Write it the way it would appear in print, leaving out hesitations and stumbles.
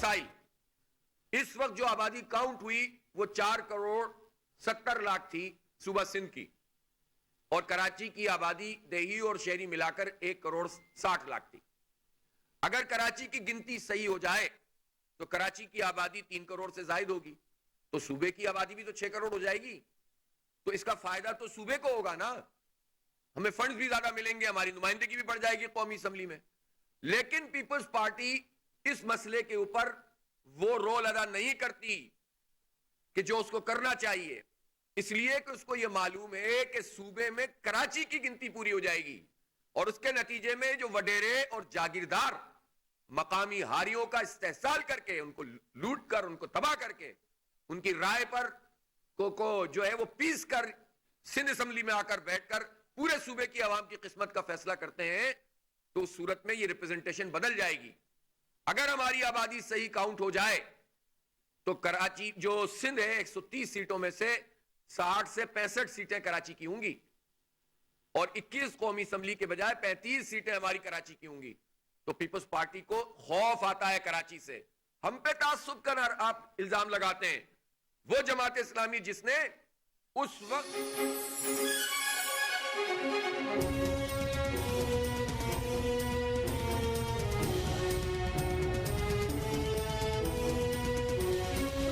مسائل. اس وقت جو آبادی کاؤنٹ ہوئی وہ 4,70,00,000 تھی صوبہ سندھ کی, اور کراچی کی آبادی دیہی اور شہری ملا کر 1,60,00,000 تھی. اگر کراچی کی گنتی صحیح ہو جائے تو کراچی کی آبادی 3 کروڑ سے زائد ہوگی, تو صوبے کی آبادی بھی تو 6 کروڑ ہو جائے گی. تو اس کا فائدہ تو صوبے کو ہوگا نا, ہمیں فنڈز بھی زیادہ ملیں گے, ہماری نمائندگی بھی بڑھ جائے گی قومی اسمبلی میں. لیکن پیپلز پارٹی اس مسئلے کے اوپر وہ رول ادا نہیں کرتی کہ جو اس کو کرنا چاہیے, اس لیے کہ اس کو یہ معلوم ہے کہ صوبے میں کراچی کی گنتی پوری ہو جائے گی, اور اس کے نتیجے میں جو وڈیرے اور جاگیردار مقامی ہاریوں کا استحصال کر کے, ان کو لوٹ کر, ان کو تباہ کر کے, ان کی رائے پر کو جو ہے وہ پیس کر سندھ اسمبلی میں آ کر بیٹھ کر پورے صوبے کی عوام کی قسمت کا فیصلہ کرتے ہیں, تو اس صورت میں یہ ریپرزنٹیشن بدل جائے گی. اگر ہماری آبادی صحیح کاؤنٹ ہو جائے تو کراچی جو سندھ ہے 130 سیٹوں میں سے 60 سے 65 سیٹیں کراچی کی ہوں گی, اور 21 قومی اسمبلی کے بجائے 35 سیٹیں ہماری کراچی کی ہوں گی. تو پیپلز پارٹی کو خوف آتا ہے کراچی سے. ہم پہ تعصب کا آپ الزام لگاتے ہیں, وہ جماعت اسلامی جس نے اس وقت